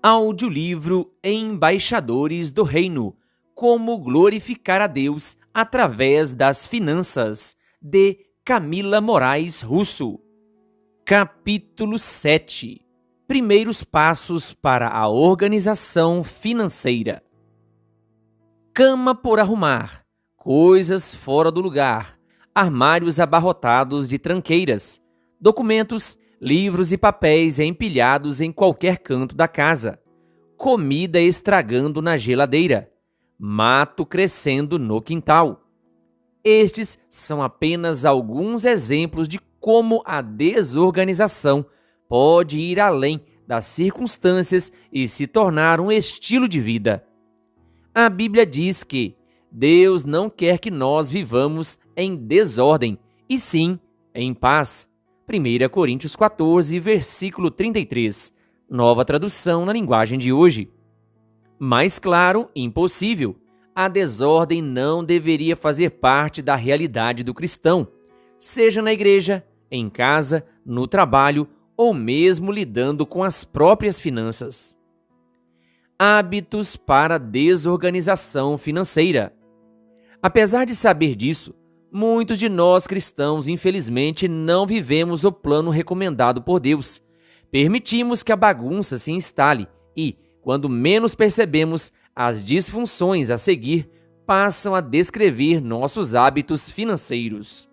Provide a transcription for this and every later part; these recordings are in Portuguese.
Audiolivro Embaixadores do Reino: Como glorificar a Deus através das finanças, de Camila Moraes Russo. Capítulo 7. Primeiros passos para a organização financeira. Cama por arrumar, coisas fora do lugar, armários abarrotados de tranqueiras, documentos, livros e papéis empilhados em qualquer canto da casa, comida estragando na geladeira, mato crescendo no quintal. Estes são apenas alguns exemplos de como a desorganização pode ir além das circunstâncias e se tornar um estilo de vida. A Bíblia diz que Deus não quer que nós vivamos em desordem, e sim em paz. 1 Coríntios 14, versículo 33, nova tradução na linguagem de hoje. Mais claro, impossível. A desordem não deveria fazer parte da realidade do cristão, seja na igreja, em casa, no trabalho ou mesmo lidando com as próprias finanças. Hábitos para desorganização financeira. Apesar de saber disso, muitos de nós cristãos, infelizmente, não vivemos o plano recomendado por Deus. Permitimos que a bagunça se instale e, quando menos percebemos, as disfunções a seguir passam a descrever nossos hábitos financeiros.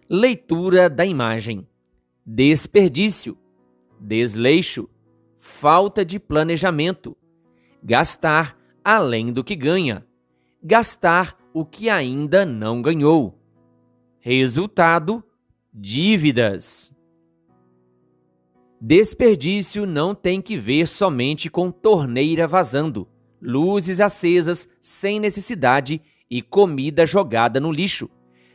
Leitura da imagem: desperdício, desleixo, falta de planejamento, gastar além do que ganha, gastar o que ainda não ganhou. Resultado: dívidas. Desperdício não tem que ver somente com torneira vazando, luzes acesas sem necessidade e comida jogada no lixo.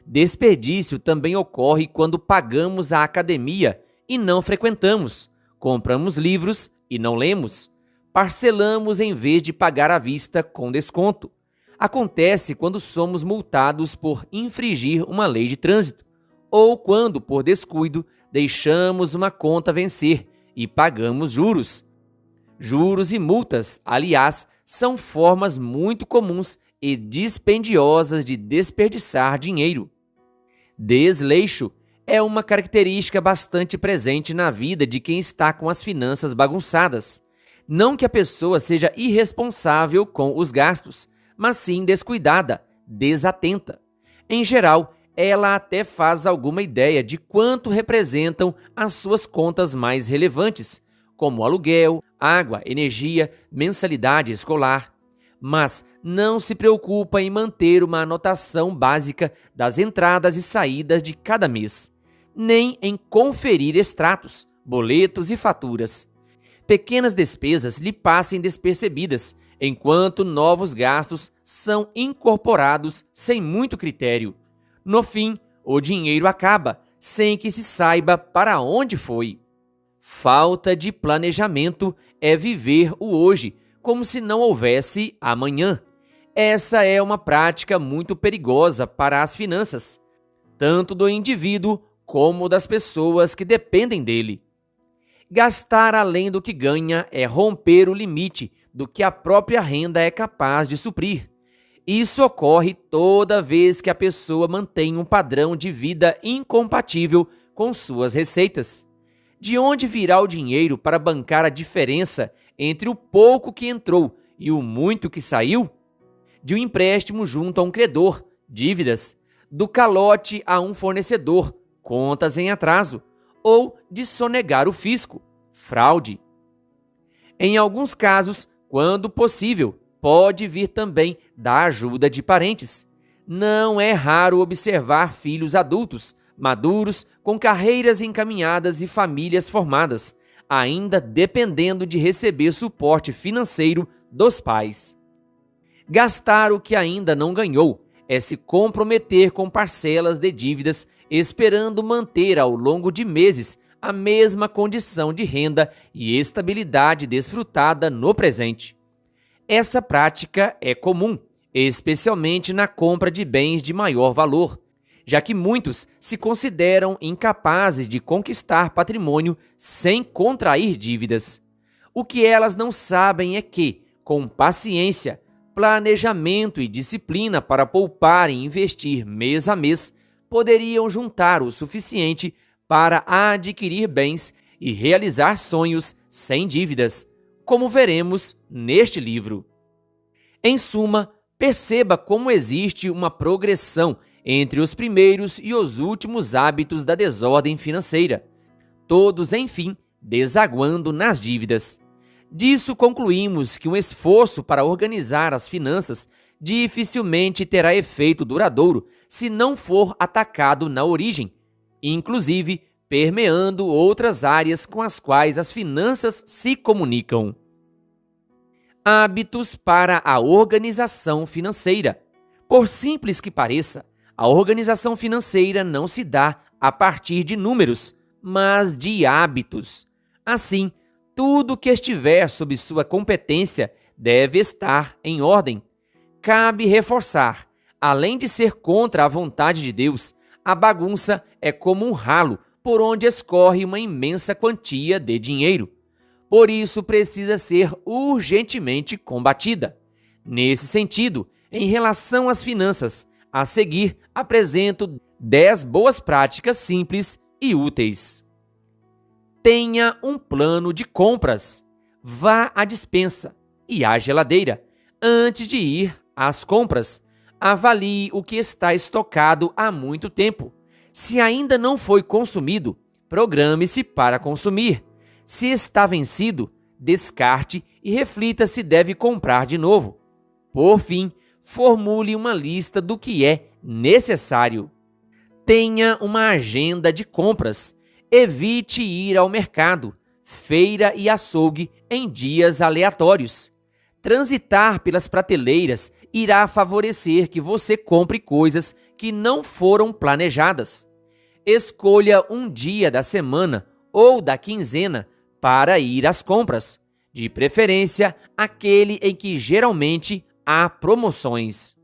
Desperdício também ocorre quando pagamos a academia e não frequentamos, compramos livros e não lemos, parcelamos em vez de pagar à vista com desconto. Acontece quando somos multados por infringir uma lei de trânsito, ou quando, por descuido, deixamos uma conta vencer e pagamos juros. Juros e multas, aliás, são formas muito comuns e dispendiosas de desperdiçar dinheiro. Desleixo é uma característica bastante presente na vida de quem está com as finanças bagunçadas. Não que a pessoa seja irresponsável com os gastos, mas sim descuidada, desatenta. Em geral, ela até faz alguma ideia de quanto representam as suas contas mais relevantes, como aluguel, água, energia, mensalidade escolar, mas não se preocupa em manter uma anotação básica das entradas e saídas de cada mês, nem em conferir extratos, boletos e faturas. Pequenas despesas lhe passem despercebidas, enquanto novos gastos são incorporados sem muito critério. No fim, o dinheiro acaba, sem que se saiba para onde foi. Falta de planejamento é viver o hoje, como se não houvesse amanhã. Essa é uma prática muito perigosa para as finanças, tanto do indivíduo como das pessoas que dependem dele. Gastar além do que ganha é romper o limite do que a própria renda é capaz de suprir. Isso ocorre toda vez que a pessoa mantém um padrão de vida incompatível com suas receitas. De onde virá o dinheiro para bancar a diferença entre o pouco que entrou e o muito que saiu? De um empréstimo junto a um credor, dívidas, do calote a um fornecedor, contas em atraso, ou de sonegar o fisco, fraude. Em alguns casos, quando possível, pode vir também da ajuda de parentes. Não é raro observar filhos adultos, maduros, com carreiras encaminhadas e famílias formadas, ainda dependendo de receber suporte financeiro dos pais. Gastar o que ainda não ganhou é se comprometer com parcelas de dívidas, esperando manter ao longo de meses a mesma condição de renda e estabilidade desfrutada no presente. Essa prática é comum, especialmente na compra de bens de maior valor, já que muitos se consideram incapazes de conquistar patrimônio sem contrair dívidas. O que elas não sabem é que, com paciência, planejamento e disciplina para poupar e investir mês a mês, poderiam juntar o suficiente para adquirir bens e realizar sonhos sem dívidas, como veremos neste livro. Em suma, perceba como existe uma progressão entre os primeiros e os últimos hábitos da desordem financeira, todos, enfim, desaguando nas dívidas. Disso concluímos que um esforço para organizar as finanças dificilmente terá efeito duradouro se não for atacado na origem, inclusive permeando outras áreas com as quais as finanças se comunicam. Hábitos para a organização financeira. Por simples que pareça, a organização financeira não se dá a partir de números, mas de hábitos. Assim, tudo que estiver sob sua competência deve estar em ordem. Cabe reforçar, além de ser contra a vontade de Deus, a bagunça é como um ralo por onde escorre uma imensa quantia de dinheiro. Por isso, precisa ser urgentemente combatida. Nesse sentido, em relação às finanças, a seguir apresento 10 boas práticas simples e úteis. Tenha um plano de compras. Vá à despensa e à geladeira antes de ir às compras. Avalie o que está estocado há muito tempo. Se ainda não foi consumido, programe-se para consumir. Se está vencido, descarte e reflita se deve comprar de novo. Por fim, formule uma lista do que é necessário. Tenha uma agenda de compras. Evite ir ao mercado, feira e açougue em dias aleatórios. Transitar pelas prateleiras irá favorecer que você compre coisas que não foram planejadas. Escolha um dia da semana ou da quinzena para ir às compras, de preferência aquele em que geralmente há promoções.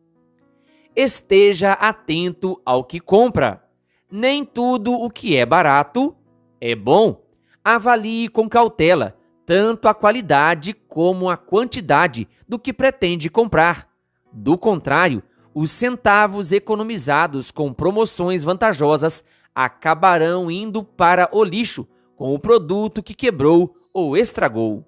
Esteja atento ao que compra. Nem tudo o que é barato é bom. Avalie com cautela tanto a qualidade como a quantidade do que pretende comprar. Do contrário, os centavos economizados com promoções vantajosas acabarão indo para o lixo com o produto que quebrou ou estragou.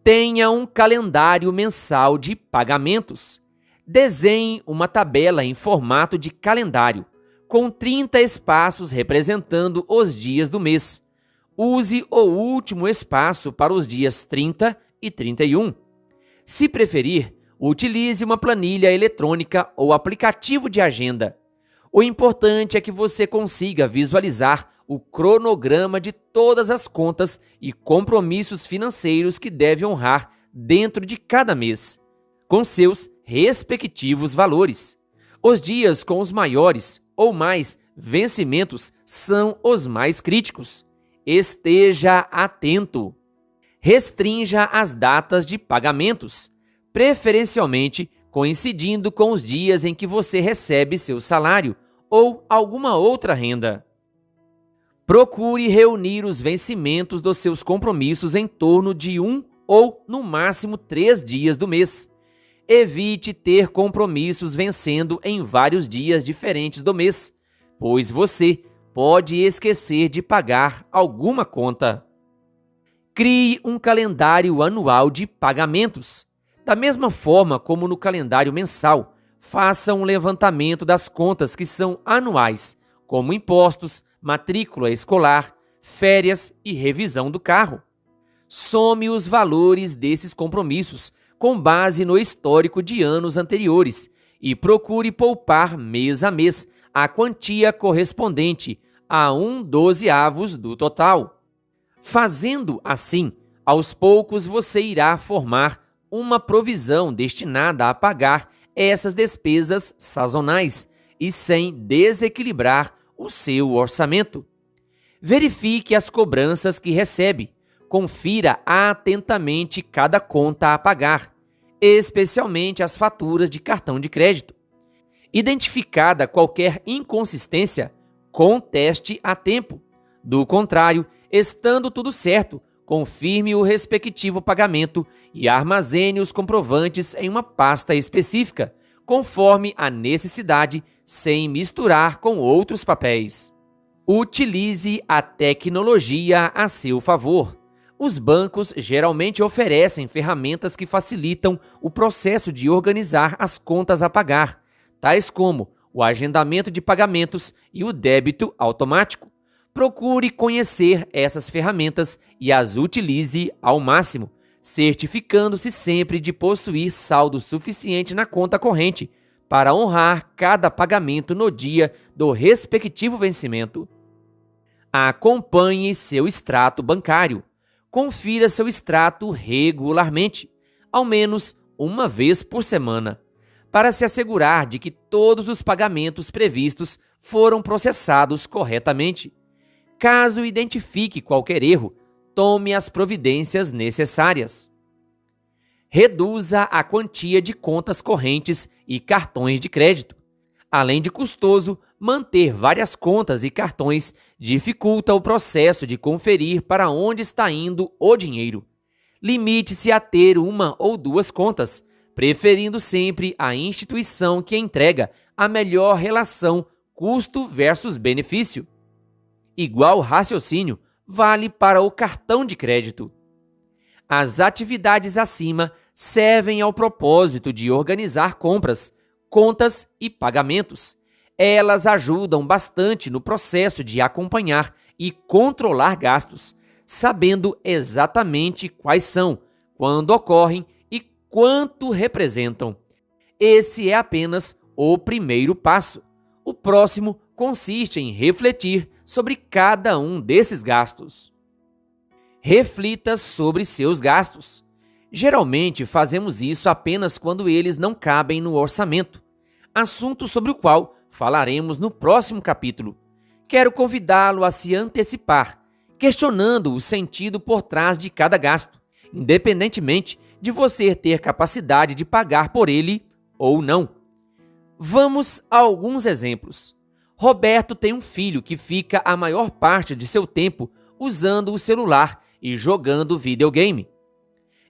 Tenha um calendário mensal de pagamentos. Desenhe uma tabela em formato de calendário, com 30 espaços representando os dias do mês. Use o último espaço para os dias 30 e 31. Se preferir, utilize uma planilha eletrônica ou aplicativo de agenda. O importante é que você consiga visualizar o cronograma de todas as contas e compromissos financeiros que deve honrar dentro de cada mês, com seus respectivos valores. Os dias com os maiores ou mais vencimentos são os mais críticos. Esteja atento. Restrinja as datas de pagamentos, preferencialmente coincidindo com os dias em que você recebe seu salário ou alguma outra renda. Procure reunir os vencimentos dos seus compromissos em torno de 1 ou, no máximo, 3 dias do mês. Evite ter compromissos vencendo em vários dias diferentes do mês, pois você pode esquecer de pagar alguma conta. Crie um calendário anual de pagamentos. Da mesma forma como no calendário mensal, faça um levantamento das contas que são anuais, como impostos, matrícula escolar, férias e revisão do carro. Some os valores desses compromissos com base no histórico de anos anteriores e procure poupar mês a mês a quantia correspondente a 1/12 do total. Fazendo assim, aos poucos você irá formar uma provisão destinada a pagar essas despesas sazonais e sem desequilibrar o seu orçamento. Verifique as cobranças que recebe. Confira atentamente cada conta a pagar, especialmente as faturas de cartão de crédito. Identificada qualquer inconsistência, conteste a tempo. Do contrário, estando tudo certo, confirme o respectivo pagamento e armazene os comprovantes em uma pasta específica, conforme a necessidade, sem misturar com outros papéis. Utilize a tecnologia a seu favor. Os bancos geralmente oferecem ferramentas que facilitam o processo de organizar as contas a pagar, tais como o agendamento de pagamentos e o débito automático. Procure conhecer essas ferramentas e as utilize ao máximo, certificando-se sempre de possuir saldo suficiente na conta corrente para honrar cada pagamento no dia do respectivo vencimento. Acompanhe seu extrato bancário. Confira seu extrato regularmente, ao menos uma vez por semana, para se assegurar de que todos os pagamentos previstos foram processados corretamente. Caso identifique qualquer erro, tome as providências necessárias. Reduza a quantia de contas correntes e cartões de crédito. Além de custoso, manter várias contas e cartões dificulta o processo de conferir para onde está indo o dinheiro. Limite-se a ter uma ou duas contas, preferindo sempre a instituição que entrega a melhor relação custo versus benefício. Igual raciocínio vale para o cartão de crédito. As atividades acima servem ao propósito de organizar compras, contas e pagamentos. Elas ajudam bastante no processo de acompanhar e controlar gastos, sabendo exatamente quais são, quando ocorrem e quanto representam. Esse é apenas o primeiro passo. O próximo consiste em refletir sobre cada um desses gastos. Reflita sobre seus gastos. Geralmente fazemos isso apenas quando eles não cabem no orçamento, assunto sobre o qual falaremos no próximo capítulo. Quero convidá-lo a se antecipar, questionando o sentido por trás de cada gasto, independentemente de você ter capacidade de pagar por ele ou não. Vamos a alguns exemplos. Roberto tem um filho que fica a maior parte de seu tempo usando o celular e jogando videogame.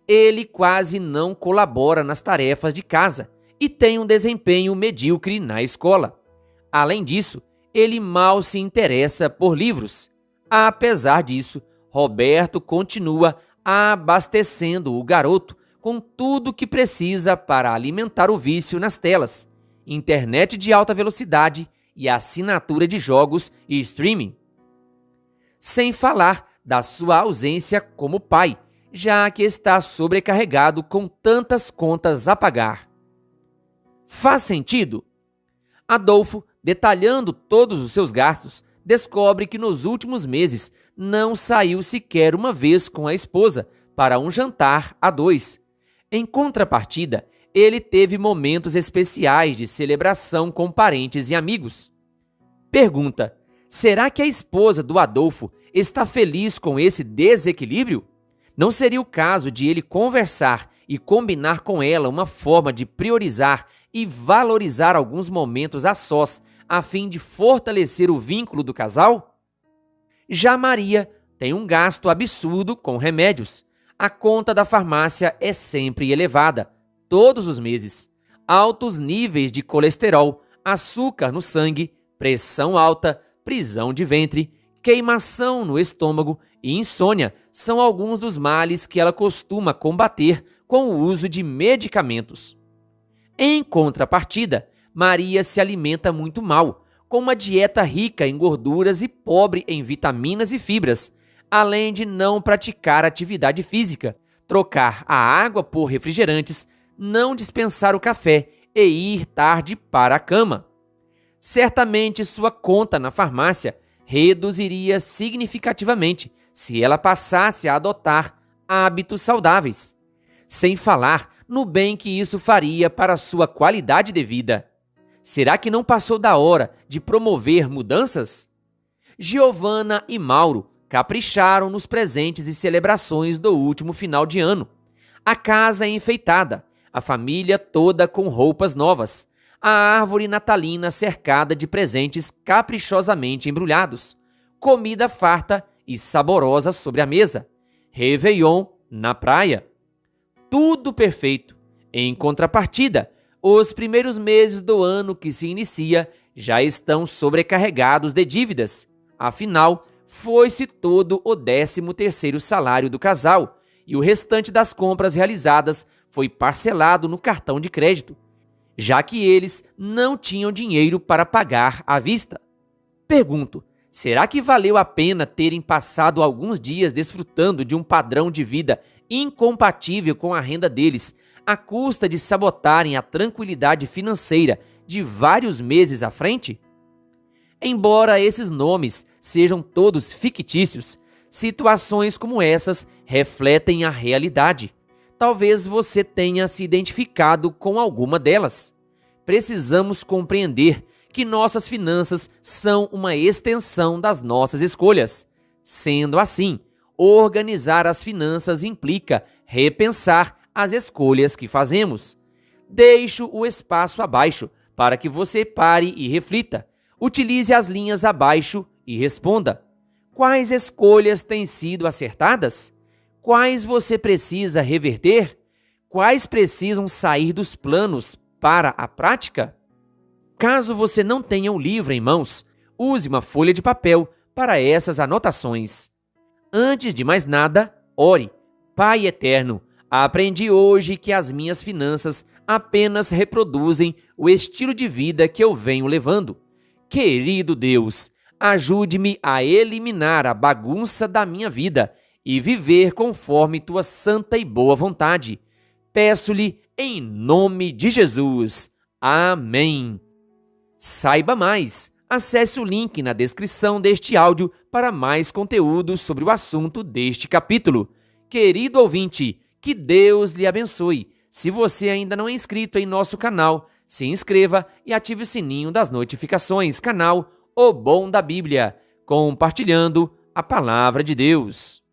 Ele quase não colabora nas tarefas de casa e tem um desempenho medíocre na escola. Além disso, ele mal se interessa por livros. Apesar disso, Roberto continua abastecendo o garoto com tudo que precisa para alimentar o vício nas telas, internet de alta velocidade e assinatura de jogos e streaming. Sem falar da sua ausência como pai, já que está sobrecarregado com tantas contas a pagar. Faz sentido? Adolfo, detalhando todos os seus gastos, descobre que nos últimos meses não saiu sequer uma vez com a esposa para um jantar a dois. Em contrapartida, ele teve momentos especiais de celebração com parentes e amigos. Pergunta: será que a esposa do Adolfo está feliz com esse desequilíbrio? Não seria o caso de ele conversar e combinar com ela uma forma de priorizar e valorizar alguns momentos a sós, a fim de fortalecer o vínculo do casal? Já Maria tem um gasto absurdo com remédios. A conta da farmácia é sempre elevada, todos os meses. Altos níveis de colesterol, açúcar no sangue, pressão alta, prisão de ventre, queimação no estômago e insônia são alguns dos males que ela costuma combater com o uso de medicamentos. Em contrapartida, Maria se alimenta muito mal, com uma dieta rica em gorduras e pobre em vitaminas e fibras, além de não praticar atividade física, trocar a água por refrigerantes, não dispensar o café e ir tarde para a cama. Certamente sua conta na farmácia reduziria significativamente se ela passasse a adotar hábitos saudáveis, sem falar no bem que isso faria para sua qualidade de vida. Será que não passou da hora de promover mudanças? Giovana e Mauro capricharam nos presentes e celebrações do último final de ano. A casa é enfeitada, a família toda com roupas novas, a árvore natalina cercada de presentes caprichosamente embrulhados, comida farta e saborosa sobre a mesa, Réveillon na praia. Tudo perfeito. Em contrapartida, os primeiros meses do ano que se inicia já estão sobrecarregados de dívidas. Afinal, foi-se todo o 13º salário do casal e o restante das compras realizadas foi parcelado no cartão de crédito, já que eles não tinham dinheiro para pagar à vista. Pergunto, será que valeu a pena terem passado alguns dias desfrutando de um padrão de vida incompatível com a renda deles, à custa de sabotarem a tranquilidade financeira de vários meses à frente? Embora esses nomes sejam todos fictícios, situações como essas refletem a realidade. Talvez você tenha se identificado com alguma delas. Precisamos compreender que nossas finanças são uma extensão das nossas escolhas. Sendo assim, organizar as finanças implica repensar as escolhas que fazemos. Deixo o espaço abaixo para que você pare e reflita. Utilize as linhas abaixo e responda: quais escolhas têm sido acertadas? Quais você precisa reverter? Quais precisam sair dos planos para a prática? Caso você não tenha um livro em mãos, use uma folha de papel para essas anotações. Antes de mais nada, ore. Pai eterno, aprendi hoje que as minhas finanças apenas reproduzem o estilo de vida que eu venho levando. Querido Deus, ajude-me a eliminar a bagunça da minha vida e viver conforme tua santa e boa vontade. Peço-lhe em nome de Jesus. Amém. Saiba mais. Acesse o link na descrição deste áudio para mais conteúdo sobre o assunto deste capítulo. Querido ouvinte, que Deus lhe abençoe. Se você ainda não é inscrito em nosso canal, se inscreva e ative o sininho das notificações. Canal O Bom da Bíblia, compartilhando a Palavra de Deus.